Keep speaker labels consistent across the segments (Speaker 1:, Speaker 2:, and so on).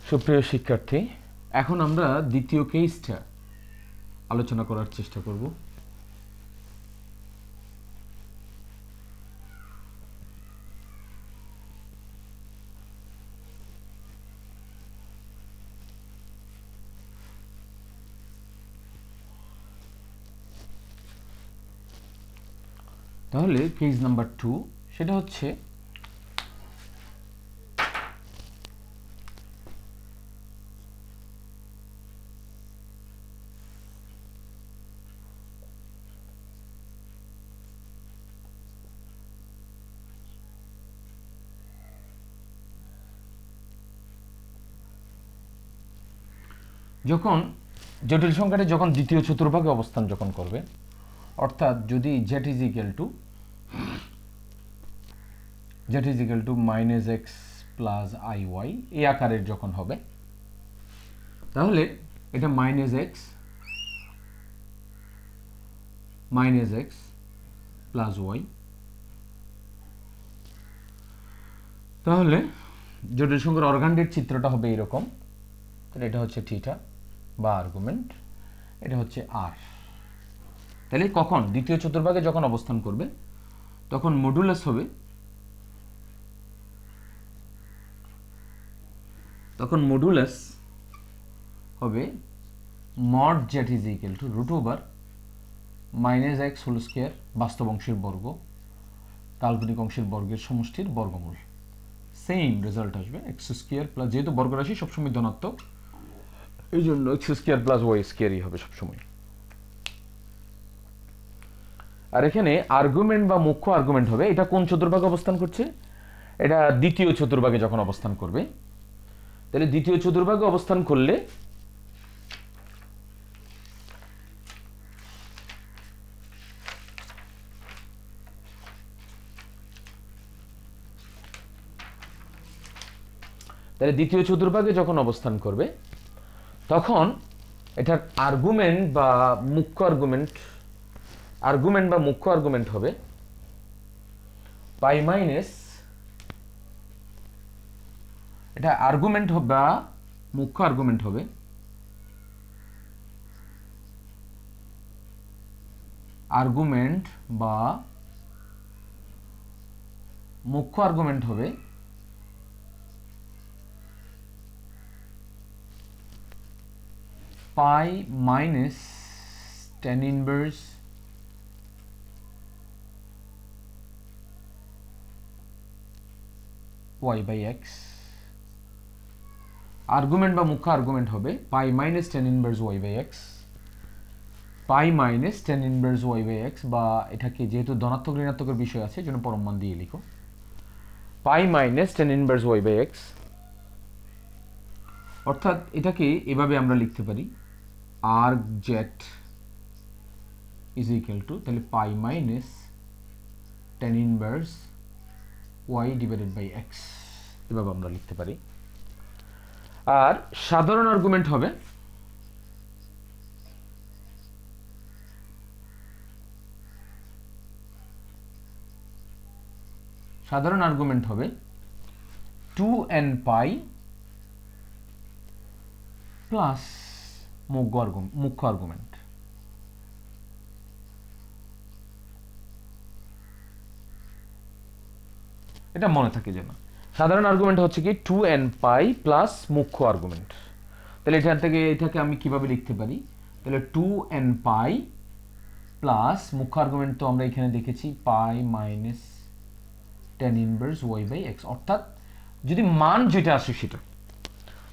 Speaker 1: সুপ্রিয় শিক্ষার্থী, এখন আমরা দ্বিতীয় কেসটা আলোচনা করার চেষ্টা করব। তাহলে কেস নাম্বার 2 সেটা হচ্ছে যখন জটিল সংখ্যাটি যখন দ্বিতীয় চতুর্ভাগে অবস্থান যখন করবে, অর্থাৎ যদি z is equal to minus x plus i y এই আকারের যখন হবে, তাহলে এটা মাইনাস এক্স প্লাস ওয়াই, তাহলে জটিল সংখ্যার অর্গানটির চিত্রটা হবে এরকম। এটা হচ্ছে থিটা বা আর্গুমেন্ট, এটা হচ্ছে আর। তাহলে কখন দ্বিতীয় চতুর্ভাগে যখন অবস্থান করবে তখন মডুলাস হবে mod z is equal to root over minus x whole square, বাস্তব অংশের বর্গ কাল্পনিক অংশের বর্গের সমষ্টির বর্গমূল। সেম রেজাল্ট আসবে এক্স স্কোয়ার প্লাস, যেহেতু বর্গরাশি সবসময় ধনাত্মক এই জন্য এক্স স্কোয়ার প্লাস ওয়াই স্কোয়ারই হবে সবসময়। আর এখানে আর্গুমেন্ট বা মুখ্য আর্গুমেন্ট হবে, এটা কোন চতুর্ভাগে অবস্থান করছে? এটা দ্বিতীয় চতুর্ভাগে যখন অবস্থান করবে। তাহলে দ্বিতীয় চতুর্ভাগে অবস্থান করলে দ্বিতীয় চতুর্ভাগে যখন অবস্থান করবে তখন এটার আর্গুমেন্ট বা মুখ্য আর্গুমেন্ট হবে পাই মাইনাস, এটা আর্গুমেন্ট বা মুখ্য আর্গুমেন্ট হবে pi minus tan inverse y by x. Argument বা মুখ্য আর্গুমেন্ট হবে pi minus tan inverse y by x, বা এটাকে যেহেতু ধনাত্মক ঋণাত্মকের বিষয় আছে জন্য পরম মান দিয়ে লিখো pi minus tan inverse y by x. অর্থাৎ এটাকে এভাবে আমরা লিখতে পারি arg z is equal to, তাহলে pi minus tan inverse y divided by x, এভাবে আমরা লিখতে পারি। আর সাধারণ আর্গুমেন্ট হবে টু এন পাই প্লাস মুখ্য আর্গুমেন্ট। এটা মনে থাকে যেন সাধারণ আর্গুমেন্ট হচ্ছে কি টু এন পাই প্লাস মুখ্য আর্গুমেন্ট। তাহলে এটাকে আমি কিভাবে লিখতে পারি? তাহলে টু এন পাই প্লাস মুখ্য আর্গুমেন্ট তো আমরা এখানে দেখেছি pi minus tan inverse y by x. অর্থাৎ যদি মান যেটা আসে সেটা,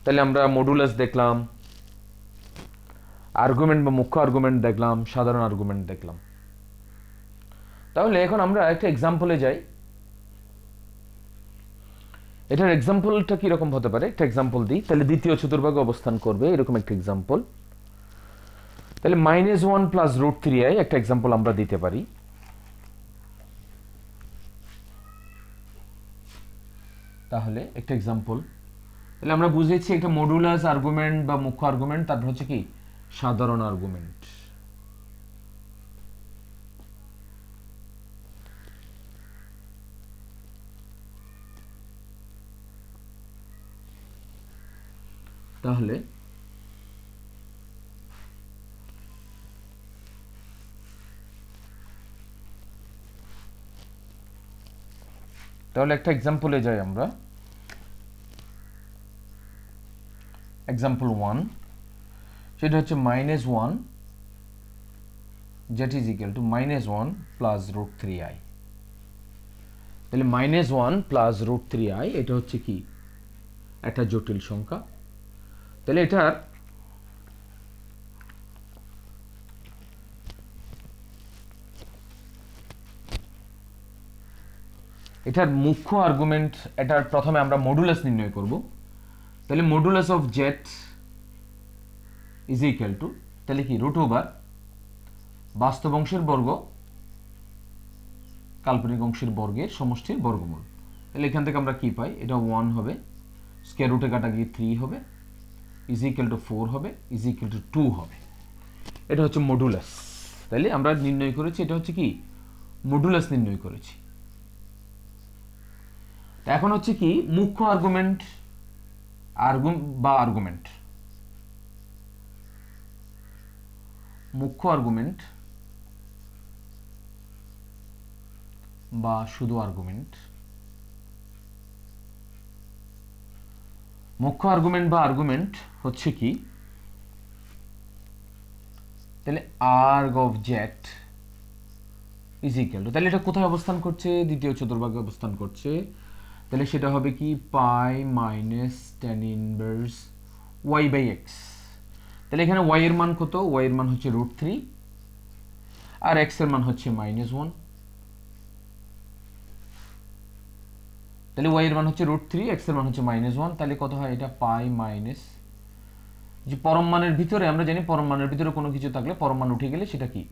Speaker 1: তাহলে আমরা মডুলাস দেখলাম, আর্গুমেন্ট বা মুখ্য আর্গুমেন্ট দেখলাম, সাধারণ আর্গুমেন্ট দেখলাম। তাহলে এখন আমরা একটা এক্সাম্পলে যাই। এটার এক্সাম্পলটা কিরকম হতে পারে? একটা এক্সাম্পল দিই। তাহলে দ্বিতীয় চতুর্ভাগে অবস্থান করবে এরকম একটা এক্সাম্পল। তাহলে -1 প্লাস √3i একটা এক্সাম্পল আমরা দিতে পারি। তাহলে একটা এক্সাম্পল, তাহলে আমরা বুঝেছি একটা মডুলাস আর্গুমেন্ট বা মুখ্য আর্গুমেন্ট, তারপর হচ্ছে কি সাধারণ আর্গুমেন্ট। তাহলে একটা এক্সাম্পলে যাই আমরা। এক্সাম্পল 1, সেটা হচ্ছে -1 যেটা is equal two -1 plus √3i। তাহলে -1 প্লাস √3i এটা হচ্ছে কি একটা জটিল সংখ্যা। তাহলে এটার মুখ্য আর্গুমেন্ট, এটার প্রথমে আমরা মডুলাস নির্ণয় করব। তাহলে modulus of z is equal to, তাহলে কি √, বাস্তব অংশের বর্গ কাল্পনিক অংশের বর্গের সমষ্টির বর্গমূল। তাহলে এখান থেকে আমরা কি পাই, এটা 1 হবে, স্কয়ার রুটে কাটা গিয়ে 3 হবে, ইজ ইকুয়াল টু 4 হবে, ইজ ইকুয়াল টু 2 হবে। এটা হচ্ছে মডুলাস। তাহলে আমরা নির্ণয় করেছি, এটা হচ্ছে কি মডুলাস নির্ণয় করেছি। এখন হচ্ছে কি মুখ্য আর্গুমেন্ট মুখ্য আর্গুমেন্ট বা শুধু আর্গুমেন্ট। মুখ্য আর্গুমেন্ট বা আর্গুমেন্ট হচ্ছে কি, তাহলে erg of z is equal to, তাহলে এটা কোথায় অবস্থান করছে, দ্বিতীয় চতুর্ভাগে অবস্থান করছে। তাহলে সেটা হবে কি পাই মাইনাস tan ইনভার্স y/x। তাহলে এখানে y এর মান কত, y এর মান হচ্ছে √3 আর x এর মান হচ্ছে -1। তাহলে y এর মান হচ্ছে √3, x এর মান হচ্ছে -1। তাহলে কত হয়, এটা পাই মাইনাস, যে পরম মানের ভিতরে আমরা জানি পরম মানের ভিতরে কোনো কিছু থাকলে পরম মান উঠে গেলে সেটা কি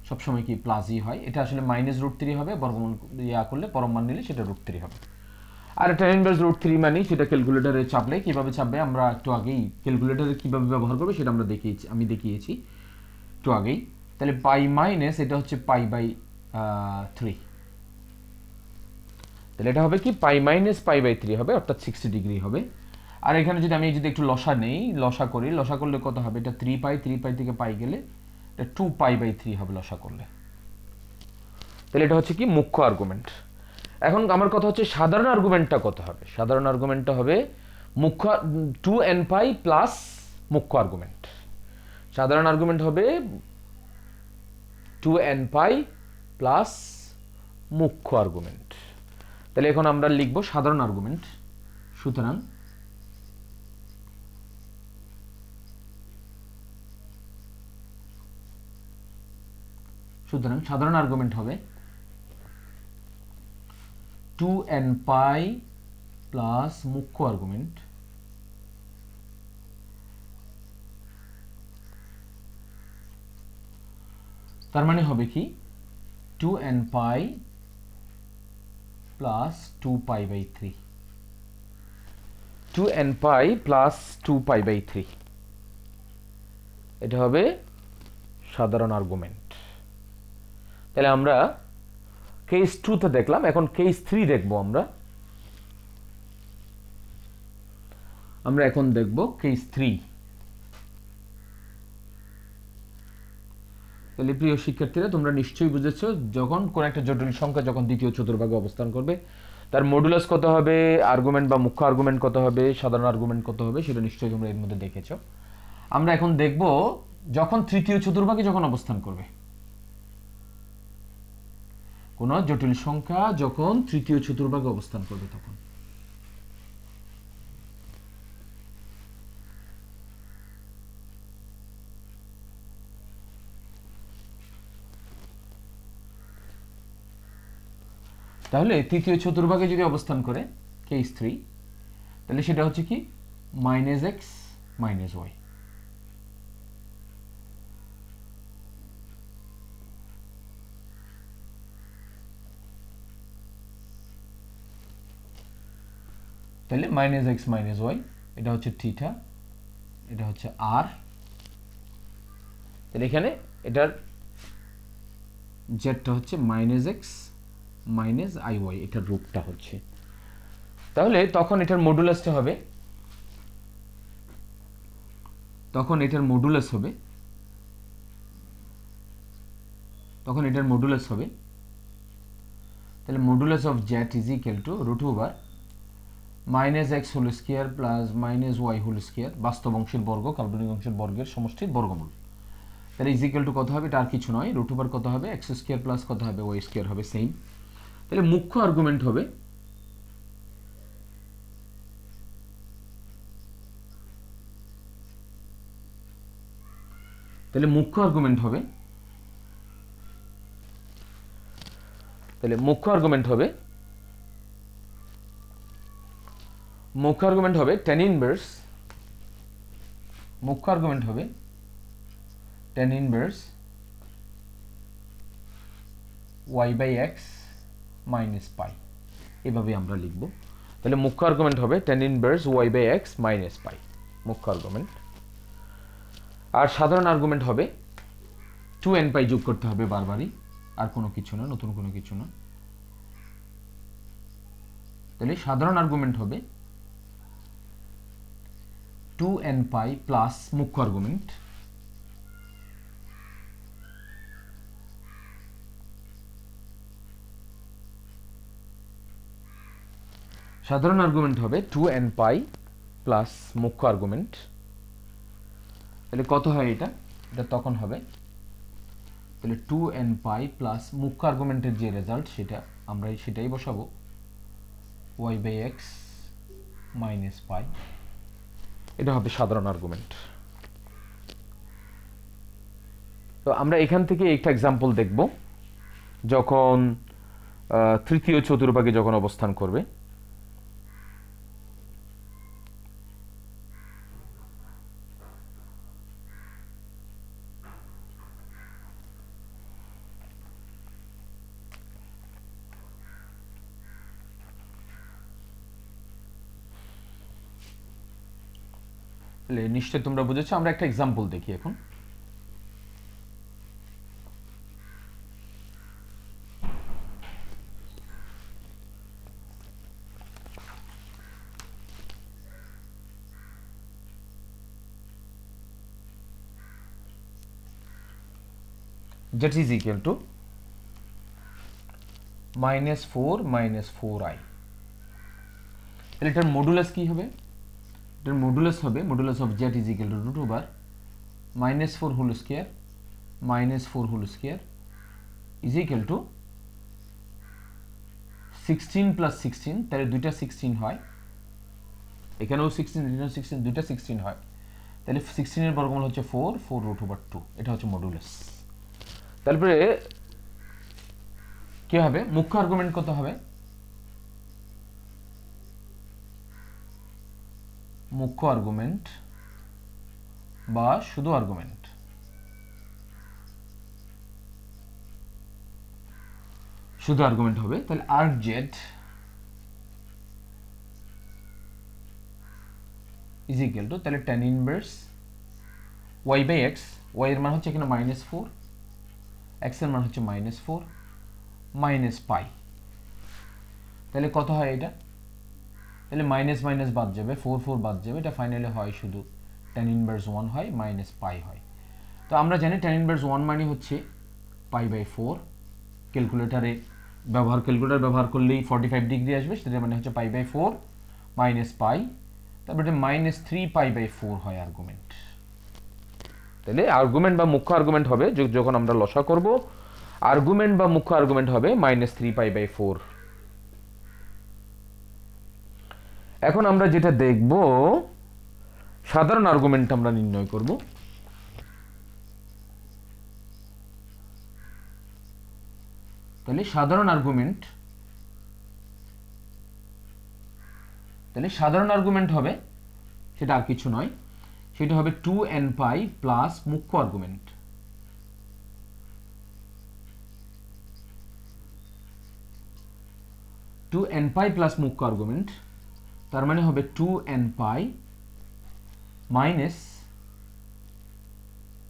Speaker 1: সবসময় কি প্লাসই হয়। এটা আসলে -√3 হবে, বর্গমূল করলে পরম মান নিলে সেটা √3 হবে। আর tan ইনভার্স √3 মানে সেটা ক্যালকুলেটরে চাপলে কিভাবে চাপবে আমরা একটু আগেই, ক্যালকুলেটরে কিভাবে ব্যবহার করবে সেটা আমি দেখিয়েছি একটু আগেই। তাহলে পাই মাইনাস এটা হচ্ছে π/3, তাহলে এটা হবে কি পাই মাইনাস π/3 হবে, অর্থাৎ 60 ডিগ্রি হবে। আর এখানে যদি আমি একটু লসা নেই, লসা করলে কত হবে, এটা 3π থেকে পাই গেলে এটা 2π/3 হবে লসা করলে। তাহলে এটা হচ্ছে কি মুখ্য আর্গুমেন্ট। এখন আমার কথা হচ্ছে সাধারণ আর্গুমেন্টটা কত হবে। সাধারণ আর্গুমেন্টটা হবে মুখ্য 2nπ প্লাস মুখ্য আর্গুমেন্ট। সাধারণ আর্গুমেন্ট হবে 2nπ প্লাস মুখ্য আর্গুমেন্ট। তাহলে এখন আমরা লিখব সাধারণ আর্গুমেন্ট। সুতরাং সাধারণ আর্গুমেন্ট হবে 2nπ প্লাস মুখ্য আর্গুমেন্ট, তার মানে হবে কি 2nπ প্লাস 2π/3, 2nπ প্লাস 2π/3, এটা হবে সাধারণ আর্গুমেন্ট। তাহলে আমরা কেস 2 তে দেখলাম, এখন কেস 3 দেখব আমরা এখন দেখব কেস 3। তাহলে প্রিয় শিক্ষার্থীরা তোমরা নিশ্চয়ই বুঝেছো, যখন কোন একটা জটিল সংখ্যা যখন দ্বিতীয় চতুর্ভাগে অবস্থান করবে তার মডুলাস কত হবে, আর্গুমেন্ট বা মুখ্য আর্গুমেন্ট কত হবে, সাধারণ আর্গুমেন্ট কত হবে, সেটা নিশ্চয়ই তোমরা এর মধ্যে দেখেছো। আমরা এখন দেখব যখন তৃতীয় চতুর্ভাগে যখন অবস্থান করবে, কোন জটিল সংখ্যা যখন তৃতীয় চতুর্ভাগে অবস্থান করবে তখন। তাহলে তৃতীয় চতুর্ভাগে যদি অবস্থান করে কেস 3, তাহলে সেটা হচ্ছে কি -x - y। তাহলে -x - y এটা হচ্ছে থিটা, এটা হচ্ছে r। তাহলে এখানে এটার জেডটা হচ্ছে -x - iy, এটার রূপটা হচ্ছে। তাহলে তখন এটার মডুলাসটা হবে তখন এটার মডুলাস হবে তাহলে modulus of z is equal to root over minus x whole square plus minus y whole square, বাস্তব অংশের বর্গ কাল্পনিক অংশের বর্গের সমষ্টির বর্গমূল। তাহলে ইজ ইকুয়াল টু কত হবে, এটা আর কিছু নয়, রুট ওভার কত হবে, এক্স স্কোয়ার প্লাস কত হবে, ওয়াই স্কোয়ার হবে, সেম। তাহলে মুখ্য আর্গুমেন্ট হবে মুখ্য আর্গুমেন্ট হবে tan inverse y by x minus pi, এভাবে আমরা লিখব। তাহলে মুখ্য আর্গুমেন্ট হবে tan inverse y by x minus pi, মুখ্য আর্গুমেন্ট। আর সাধারণ আর্গুমেন্ট হবে 2n পাই যোগ করতে হবে বারবারই, আর কোনো কিছু না, নতুন কোনো কিছু না। তাহলে সাধারণ আর্গুমেন্ট হবে 2n পাই প্লাস মুখ্য আর্গুমেন্ট, সাধারণ আর্গুমেন্ট হবে 2n পাই প্লাস মুখ্য আর্গুমেন্ট। তাহলে কত হয় এটা তখন হবে, তাহলে 2n পাই প্লাস মুখ্য আর্গুমেন্টের যে রেজাল্ট সেটা আমরা সেটাই বসাবো, y by x minus pi, এটা হবে সাধারণ আর্গুমেন্ট। তো আমরা এখান থেকে একটা এক্সাম্পল দেখব, যখন তৃতীয় চতুর্ভাগে যখন অবস্থান করবে। নিশ্চয় তোমরা বুঝেছো, আমরা একটা এক্সাম্পল দেখি এখন। that is equal to minus 4 minus 4i। তাহলে এটার মডুলাস কি হবে, এটার মডুলাস হবে modulus of z is equal to root over minus 4 whole square minus 4 whole square is equal to 16 plus 16, তাহলে দুইটা 16 হয়, এখানেও 16 এখানেও 16, দুইটা 16 হয়, তাহলে 16 এর বর্গমূল হচ্ছে 4 4 root over 2, এটা হচ্ছে মডুলাস। তারপরে কি হবে, মুখ্য আর্গুমেন্ট কত হবে, মুখ্য আর্গুমেন্ট বা শুধু আর্গুমেন্ট, শুধু আর্গুমেন্ট হবে। তাহলে arg z is equal to, তাহলে tan inverse y by x, y এর মান হচ্ছে এখানে -4, x এর মান হচ্ছে -4 মাইনাস পাই, তাহলে কত হয় এটা, তাহলে মাইনাস মাইনাস বাদ যাবে, 4 4 বাদ যাবে, এটা ফাইনালি হয় শুধু tan ইনভার্স 1 হয় মাইনাস পাই হয়। তো আমরা জানি tan ইনভার্স 1 মানে হচ্ছে পাই বাই 4, ক্যালকুলেটর ব্যবহার করলেই 45 ডিগ্রি আসবে, সেটা মানে হচ্ছে পাই বাই 4 মাইনাস পাই, তারপরে মাইনাস 3 পাই বাই 4 হয় আর্গুমেন্ট। তাহলে আর্গুমেন্ট বা মুখ্য আর্গুমেন্ট হবে, যখন আমরা লসা করব, আর্গুমেন্ট বা মুখ্য আর্গুমেন্ট হবে -3 পাই বাই 4। এখন আমরা যেটা দেখব, সাধারণ আর্গুমেন্ট আমরা নির্ণয় করব। তাহলে সাধারণ আর্গুমেন্ট হবে, সেটা আর কিছু নয়, সেটা হবে 2n পাই প্লাস মুখ্য আর্গুমেন্ট, মুখ্য আর্গুমেন্ট, তার মানে হবে 2n pi minus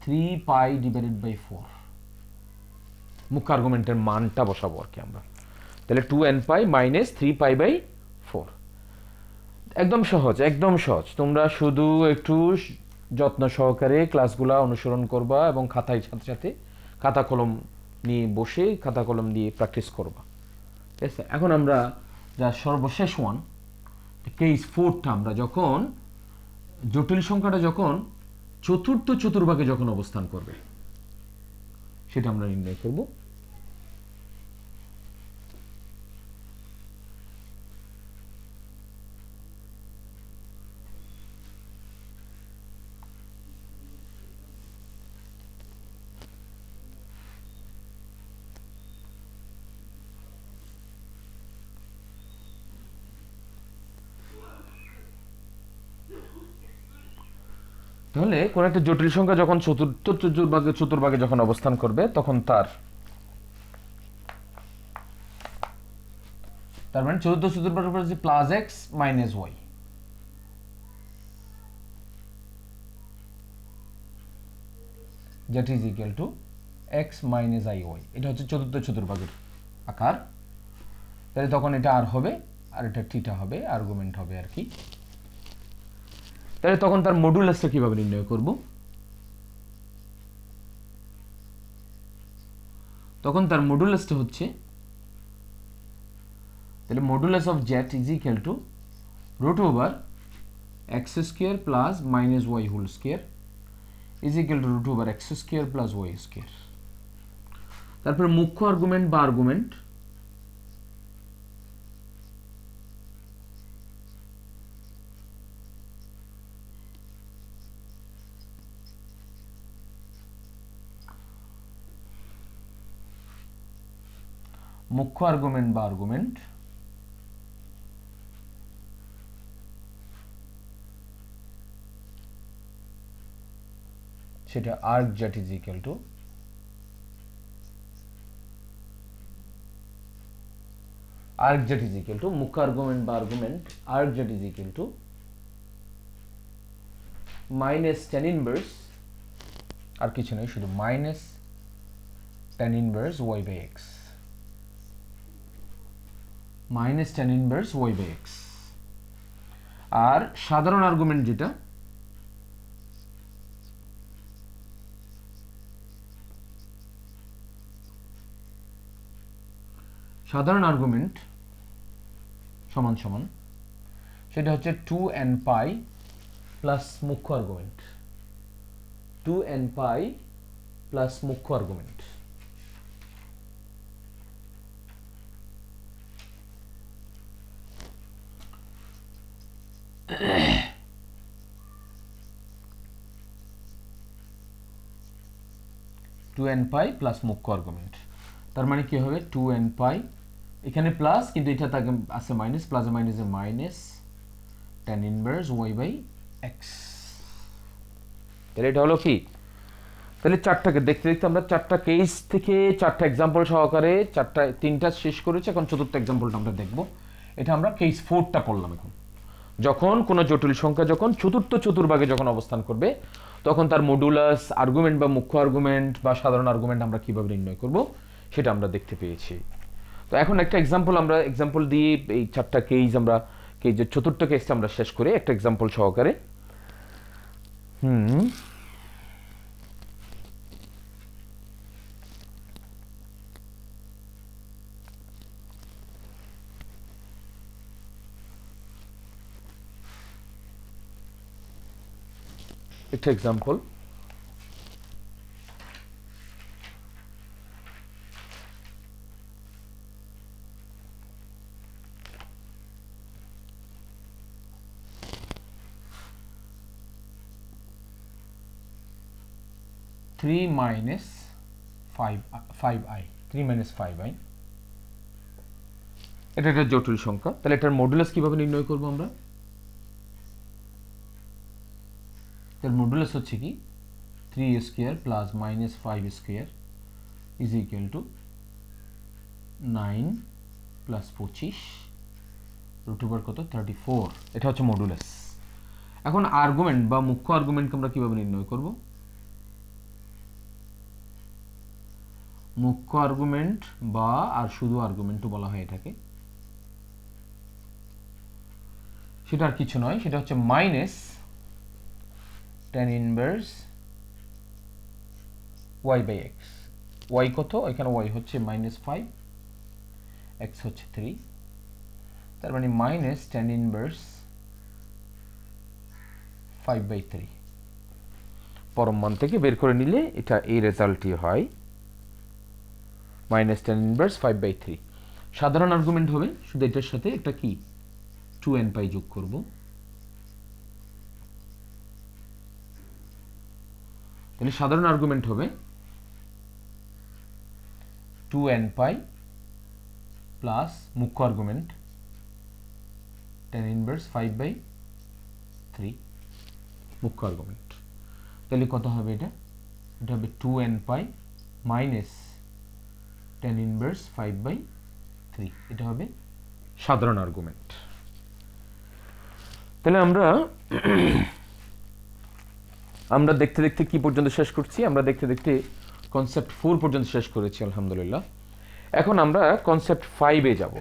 Speaker 1: 3 pi divided by 4, মুখ্য আর্গুমেন্টের মানটা বসাবো আর কি আমরা। তাহলে 2n pi minus 3 pi by 4, একদম সহজ, একদম সহজ। তোমরা শুধু একটু যত্ন সহকারে ক্লাসগুলো অনুসরণ করবা এবং খাতায় সাথে সাথে খাতা কলম নিয়ে বসে খাতা কলম দিয়ে প্র্যাকটিস করবা। ঠিক আছে, এখন আমরা যা সর্বশেষ ওয়ান কেস 4টা, আমরা যখন জটিল সংখ্যাটা যখন চতুর্থ চতুর্ভাগে যখন অবস্থান করবে সেটা আমরা নির্ণয় করব। তাহলে কোন একটা জটিল সংখ্যা যখন চতুর্থ চতুর্ভাগে যখন অবস্থান করবে তখন তার মানে চতুর্থ চতুর্ভাগের উপর যে plus x minus y, that is equal to x minus i y, এটা হচ্ছে চতুর্থ চতুর্ভাগের আকার। তাহলে তখন এটা আর হবে আর এটা থিটা হবে, আর্গুমেন্ট হবে আর কি। তাহলে তখন তার মডুলাসটা কিভাবে নির্ণয় করব? তখন তার মডুলাসটা হচ্ছে, তাহলে modulus of z is equal to root over x square plus minus y whole square is equal to root over x square plus y square. তারপরে মুখ্য আর্গুমেন্ট বা আর্গুমেন্ট, মুখ্য আর্গুমেন্ট বা আর্গুমেন্ট সেটা arg z is equal to মুখ্য argument বা argument arg z is equal to minus tan inverse, আর কিছু নয়, শুধু minus tan inverse y by x, minus tan inverse y by x। আর সাধারণ আর্গুমেন্ট যেটা, সাধারণ আর্গুমেন্ট সমান সমান সেটা হচ্ছে 2n পাই প্লাস মুখ্য আর্গুমেন্ট, 2n পাই প্লাস মুখ্য argument. Two n pi plus মুখ্য আর্গুমেন্ট, তার মানে কি হবে 2n পাই, এখানে প্লাস কিন্তু এটা থাকে আছে মাইনাস, প্লাস মাইনাসে minus tan inverse y by x। তাহলে এটা হলো কি, তাহলে চারটাকে দেখতে দেখতে আমরা চারটা কেস থেকে চারটা এক্সাম্পল সহকারে তিনটা শেষ করেছি। এখন চতুর্থ এক্সাম্পলটা আমরা দেখব। এটা আমরা কেস 4টা পড়লাম। এখন যখন কোনো জটিল সংখ্যা যখন চতুর্থ চতুর্ভাগে যখন অবস্থান করবে তখন তার মডুলাস, আর্গুমেন্ট বা মুখ্য আর্গুমেন্ট বা সাধারণ আর্গুমেন্ট আমরা কিভাবে নির্ণয় করব সেটা আমরা দেখতে পেয়েছি। তো এখন একটা এক্সাম্পল দিয়ে এই চারটা কেস আমরা কেজের চতুর্থ কেসটা আমরা শেষ করে একটা এক্সাম্পল সহকারে। একটা example, three minus five I, এটা একটা জটিল সংখ্যা। তাহলে এটার মডুলাস কিভাবে নির্ণয় করব আমরা? তার মডুলাস হচ্ছে কি 3 square plus minus 5 square is equal to 9 plus 25 root over কত 34, এটা হচ্ছে মডুলাস। এখন আর্গুমেন্ট বা মুখ্য আর্গুমেন্টকে আমরা কিভাবে নির্ণয় করব? মুখ্য আর্গুমেন্ট বা আর শুধু আর্গুমেন্টও বলা হয় এটাকে, সেটা আর কিছু নয়, সেটা হচ্ছে minus tan inverse y by x। y কত? এখানে y হচ্ছে -5, x হচ্ছে 3, তার মানে মাইনাস tan ইনভার্স 5/3। পরম মান থেকে বের করে নিলে এটা এই রেজাল্টই হয়, মাইনাস tan ইনভার্স 5/3। সাধারণ আর্গুমেন্ট হবে, শুধু এটার সাথে একটা কি 2n পাই যোগ করব। তাহলে সাধারণ আর্গুমেন্ট হবে 2n পাই প্লাস মুখ্য আর্গুমেন্ট tan ইনভার্স 5/3 মুখ্য আর্গুমেন্ট। তাহলে কত হবে এটা? এটা হবে 2n pi minus tan inverse 5/3, এটা হবে সাধারণ আর্গুমেন্ট। তাহলে আমরা দেখতে দেখতে কি পর্যন্ত শেষ করছি? আমরা দেখতে দেখতে কনসেপ্ট 4 পর্যন্ত শেষ করেছি আলহামদুলিল্লাহ। এখন আমরা কনসেপ্ট 5-এ যাব।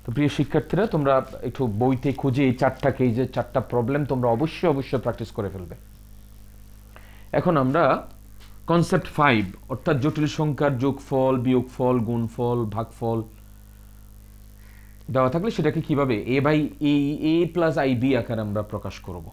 Speaker 1: তো প্রিয় শিক্ষার্থীরা, তোমরা একটু বইতে খুঁজে এই যে 4টা প্রবলেম তোমরা অবশ্যই প্র্যাকটিস করে ফেলবে। এখন আমরা কনসেপ্ট 5 অর্থাৎ জটিল সংখ্যার যোগফল, বিয়োগফল, গুণফল, ভাগফল দেওয়া থাকলে সেটাকে কিভাবে a প্লাস ib আকারে আমরা প্রকাশ করব।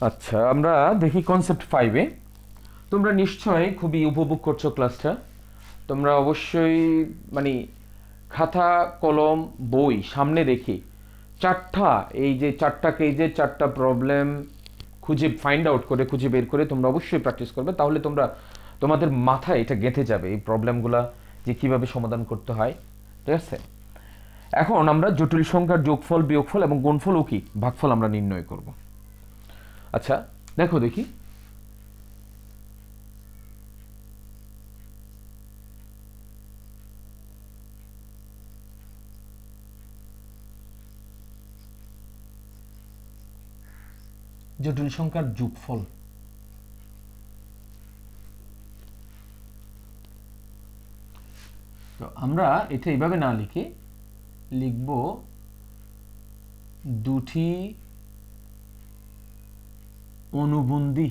Speaker 1: আচ্ছা, আমরা দেখি কনসেপ্ট 5-এ। তোমরা নিশ্চয়ই খুবই উপভোগ করছো ক্লাসটা। তোমরা অবশ্যই মানে খাতা কলম বই সামনে রেখে এই যে 4টা প্রবলেম খুঁজে বের করে তোমরা অবশ্যই প্র্যাকটিস করবে। তাহলে তোমাদের মাথায় এটা গেঁথে যাবে এই প্রবলেমগুলা যে কিভাবে সমাধান করতে হয়। ঠিক আছে, এখন আমরা জটিল সংখ্যার যোগফল, বিয়োগফল এবং গুণফল ও কি ভাগফল আমরা নির্ণয় করব। আচ্ছা দেখো দেখি, জটিল সংখ্যার যোগফল। তো আমরা এটা এইভাবে না লিখে লিখব দুটি অনুবন্ধী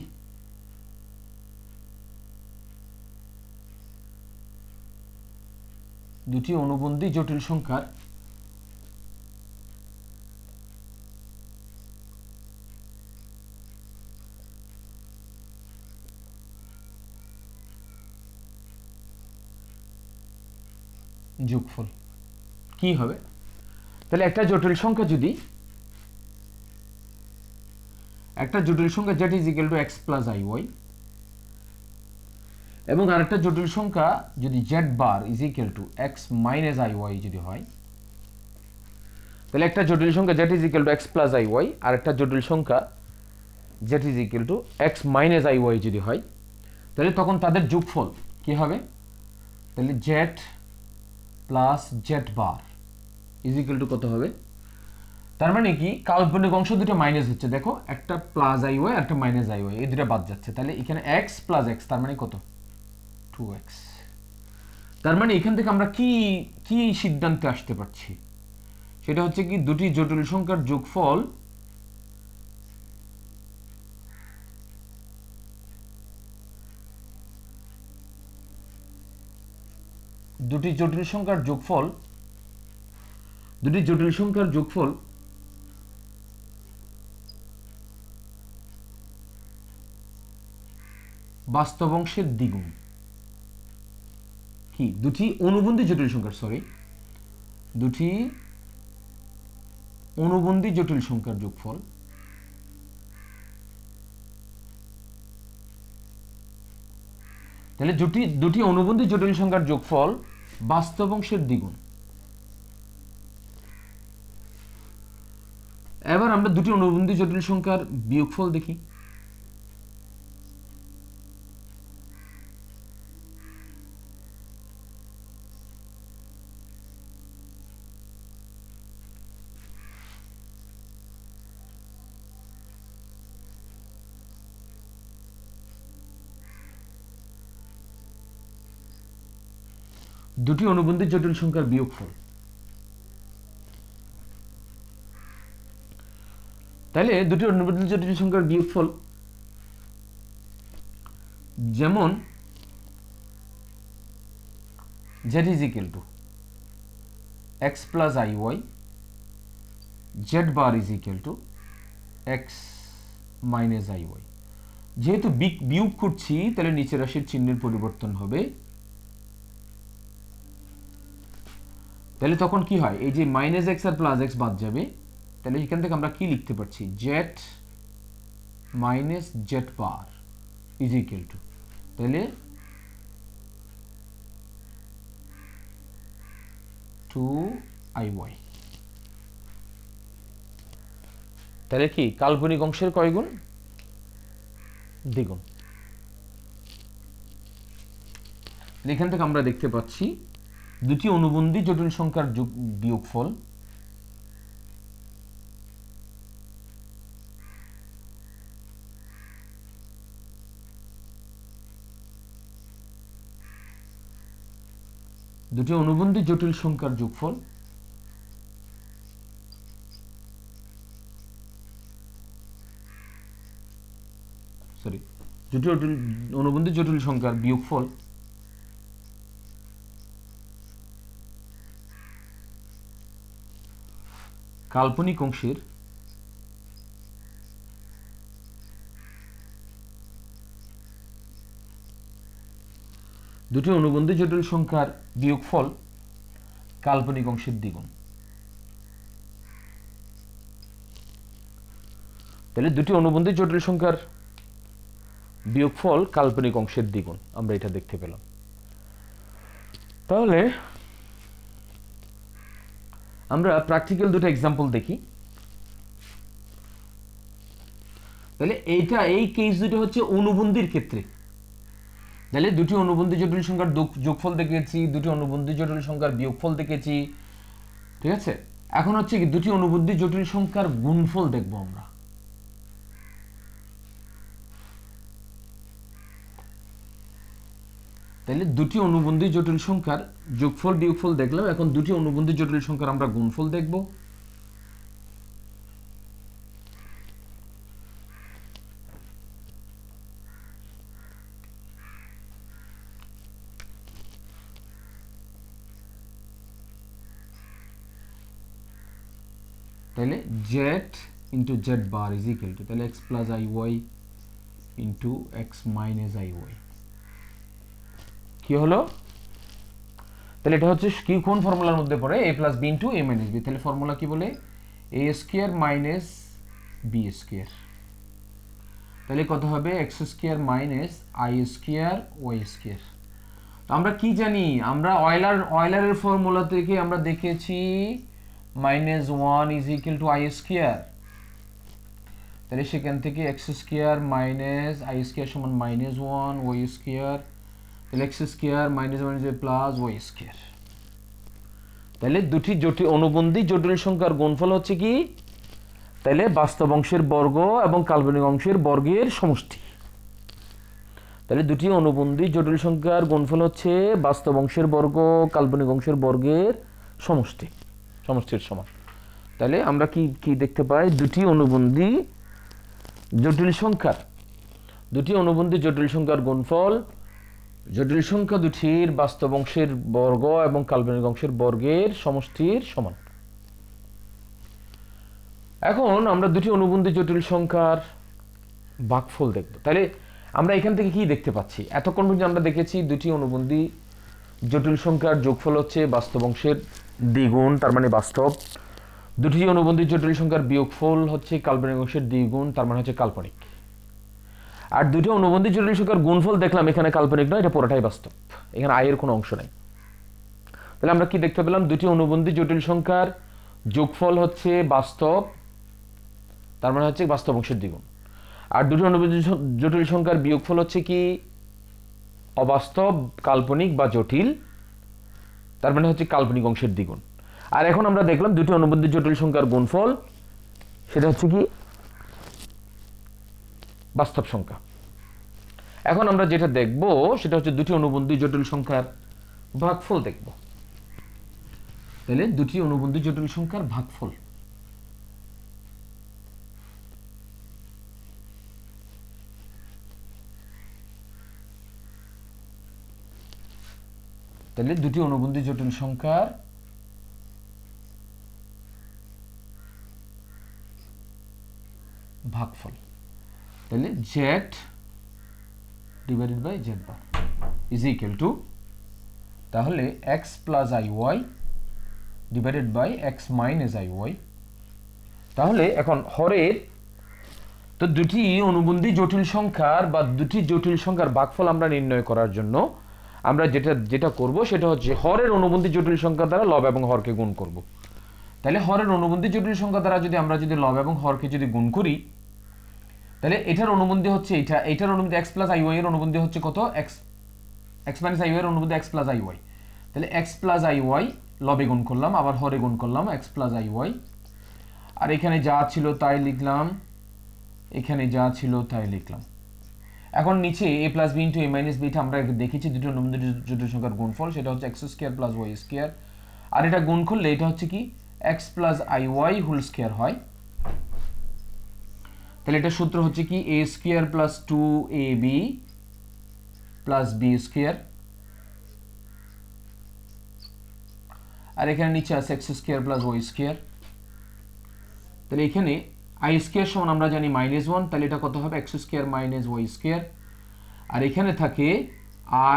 Speaker 1: জটিল সংখ্যার যোগফল কি হবে? তাহলে একটা জটিল সংখ্যা z is equal to x plus iy এবং আরেকটা জটিল সংখ্যা যদি z bar is equal to x minus iy যদি হয়, তাহলে একটা জটিল সংখ্যা z is equal to x plus iy আর একটা জটিল সংখ্যা z is equal to x minus iy যদি হয়, তাহলে তখন তাদের যোগফল কি হবে? তাহলে z plus z bar is equal two কত হবে? তার মানে কি কাল্পনিক অংশ দুটো মাইনাস হচ্ছে, দেখো একটা প্লাস আই ওয়াই আর একটা মাইনাস আই ওয়াই, এই দুটো বাদ যাচ্ছে। তাহলে এখানে x প্লাস x তার মানে কত? 2x। তার মানে এখান থেকে আমরা কি সিদ্ধান্তে আসতে পারছি? সেটা হচ্ছে কি দুটি জটিল সংখ্যার যোগফল দুটি জটিল সংখ্যার যোগফল বাস্তব অংশের দ্বিগুণ। কি? দুটি অনুবন্ধী জটিল সংখ্যার যোগফল তাহলে দুটি অনুবন্ধী জটিল সংখ্যার যোগফল বাস্তব অংশের দ্বিগুণ। এবার আমরা দুটি অনুবন্ধী জটিল সংখ্যার বিয়োগফল দেখি। দুটি অনুবন্ধী জটিল সংখ্যার বিয়োগফল। তাহলে দুটি অনুবন্ধী জটিল সংখ্যার বিয়োগফল যেমন z is equal to x plus iy, z bar is equal to x minus iy। যেহেতু বিয়োগ করছি তাহলে নিচের রাশির চিহ্নের পরিবর্তন হবে। তাহলে তখন কি হয়, এই যে মাইনাস এক্স আর প্লাস এক্স বাদ যাবে, তাহলে এখান থেকে আমরা কি লিখতে পারছি, Z minus Z bar is equal to, তাহলে 2iy। তাহলে কি কাল্পনিক অংশের কয় গুণ, দ্বিগুণ। এখান থেকে আমরা দেখতে পাচ্ছি দুটি অনুবন্ধী জটিল সংখ্যার বিয়োগফল দুটি অনুবন্ধী জটিল সংখ্যার যোগফল দুটি অনুবন্ধী জটিল সংখ্যার বিয়োগফল কাল্পনিক অংশের দুটি অনুবন্ধী জটিল সংখ্যার বিয়োগফল কাল্পনিক অংশের দ্বিগুণ। তাহলে দুটি অনুবন্ধী জটিল সংখ্যার বিয়োগফল কাল্পনিক অংশের দ্বিগুণ, আমরা এটা দেখতে পেলাম। তাহলে আমরা প্র্যাকটিক্যাল দুটো এক্সাম্পল দেখি। তাহলে এই কেস দুটো হচ্ছে অনুবন্ধীর ক্ষেত্রে। তাহলে দুটি অনুবন্ধী জটিল সংখ্যার যোগফল দেখেছি, দুটি অনুবন্ধী জটিল সংখ্যার বিয়োগফল দেখেছি, ঠিক আছে। এখন হচ্ছে কি দুটি অনুবন্ধী জটিল সংখ্যার গুণফল দেখব আমরা। তাহলে দুটি অনুবন্ধী জটিল সংখ্যার যোগফল বিয়োগফল দেখলাম, এখন দুটি অনুবন্ধী জটিল সংখ্যার আমরা গুণফল দেখব। তাহলে z into Z bar is equal to, তাহলে x plus iy into x minus iy কি হলো। তাহলে এটা হচ্ছে কি, কোন ফর্মুলার মধ্যে পড়ে, a plus b into a minus b. তাহলে ফর্মুলা কি বলে, a square minus b square. তাহলে কত হবে, x square minus i square y square. তো আমরা কি জানি, আমরা অয়লারের ফর্মুলা থেকে আমরা দেখেছি minus 1 is equal to i square. তাহলে সেখান থেকে x square minus i square সমান মাইনাস 1 ওয়াই স্কোয়ার, তাহলে x square minus plus y square. তাহলে দুটি অনুবন্ধী জটিল সংখ্যার গুণফল হচ্ছে কি, তাহলে বাস্তব অংশের বর্গ এবং কাল্পনিক অংশের বর্গের সমষ্টি। তাহলে দুটি অনুবন্ধী জটিল সংখ্যার গুণফল হচ্ছে বাস্তব অংশের বর্গ কাল্পনিক অংশের বর্গের সমষ্টির সমান। তাহলে আমরা কি দেখতে পাই, দুটি অনুবন্ধী জটিল সংখ্যার গুণফল জটিল সংখ্যা দুটির বাস্তব অংশের বর্গ এবং কাল্পনিক অংশের বর্গের সমষ্টির সমান। এখন আমরা দুটি অনুবন্ধী জটিল সংখ্যার ভাগফল দেখব। তাহলে আমরা এখান থেকে কি দেখতে পাচ্ছি, এতক্ষণ পর্যন্ত আমরা দেখেছি দুটি অনুবন্ধী জটিল সংখ্যার যোগফল হচ্ছে বাস্তব অংশের দ্বিগুণ, তার মানে বাস্তব। দুটি অনুবন্ধী জটিল সংখ্যার বিয়োগফল হচ্ছে কাল্পনিক অংশের দ্বিগুণ, তার মানে হচ্ছে কাল্পনিক। আর দুটি অনুবন্ধী জটিল সংখ্যার গুণফল দেখলাম, এখানে কাল্পনিক নয়, এটা পুরোটাই বাস্তব, এখানে আয়ের কোনো অংশ নেই। তাহলে আমরা কি দেখতে পেলাম, দুটি অনুবন্ধী জটিল সংখ্যার যোগফল হচ্ছে বাস্তব তার মানে হচ্ছে বাস্তব অংশের দ্বিগুণ। আর দুটি অনুবন্ধী জটিল সংখ্যার বিয়োগফল হচ্ছে কি অবাস্তব, কাল্পনিক বা জটিল, তার মানে হচ্ছে কাল্পনিক অংশের দ্বিগুণ। আর এখন আমরা দেখলাম দুটি অনুবন্ধী জটিল সংখ্যার গুণফল, সেটা হচ্ছে কি বাস্তব সংখ্যা। এখন আমরা যেটা দেখব সেটা হচ্ছে দুটি অনুবন্ধী জটিল সংখ্যার ভাগফল দেখব। তাহলে দুটি অনুবন্ধী জটিল সংখ্যার ভাগফল। তাহলে দুটি অনুবন্ধী জটিল সংখ্যার ভাগফল, তাহলে z divided by z bar is equal to, তাহলে x plus iy divided by x minus iy। তাহলে এখন হরের তো দুটি অনুবন্ধী জটিল সংখ্যার বা দুটি জটিল সংখ্যার ভাগফল আমরা নির্ণয় করার জন্য আমরা যেটা করব সেটা হচ্ছে হরের অনুবন্ধী জটিল সংখ্যা দ্বারা লব এবং হরকে গুণ করব। তাহলে হরের অনুবন্ধী জটিল সংখ্যা দ্বারা যদি আমরা লব এবং হরকে যদি গুণ করি, তাহলে এটার অনুবন্ধী হচ্ছে এটার অনুবন্ধী x প্লাস iy এর অনুবন্ধী হচ্ছে কত, x মাইনাস iy এর অনুবন্ধী x প্লাস iy। তাহলে x প্লাস iy লবে গুণ করলাম, আবার হরে গুণ করলাম x প্লাস iy, আর এখানে যা ছিল তাই লিখলাম, এখানে যা ছিল তাই লিখলাম। এখন নিচে a plus b into a minus b, আমরা দেখেছি দুটো অনুবন্ধী জটিল সংখ্যার গুণফল, সেটা হচ্ছে x square plus y square, আর এটা গুণ করলে এটা হচ্ছে কি x plus iy whole square হয়। তাহলে এটা সূত্র হচ্ছে কি a square plus 2ab plus b square, আর এখানে নিচে আছে x square plus y square. তাহলে এখানে i স্কয়ার সমান আমরা জানি -1, তাহলে এটা কত হবে x square minus y square, আর এখানে থাকে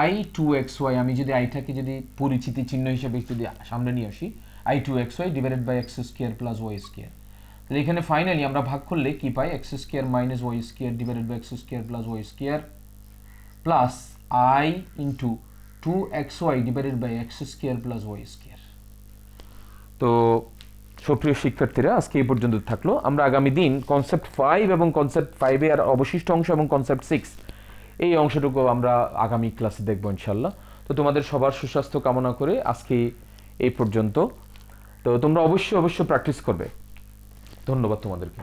Speaker 1: i 2xy, আমি যদি আইটাকে যদি পরিচিতি চিহ্ন হিসেবে যদি সামনে নিয়ে আসি, i 2xy divided by x square plus y square. তাহলে এখানে ফাইনালি আমরা ভাগ করলে কি পাই, x square minus y square divided by x square plus y square plus i into 2xy divided by x square plus y square. তো সুপ্রিয় শিক্ষার্থীরা, আজকে এই পর্যন্ত থাকলো। আমরা আগামী দিন কনসেপ্ট 5 এবং কনসেপ্ট 5 এর অবশিষ্ট অংশ এবং কনসেপ্ট 6 এই অংশটুকু আমরা আগামী ক্লাসে দেখব ইনশাআল্লাহ। তো তোমাদের সবার সুস্বাস্থ্য কামনা করে আজকে এই পর্যন্ত। তো তোমরা অবশ্যই প্র্যাকটিস করবে। ধন্যবাদ তোমাদেরকে।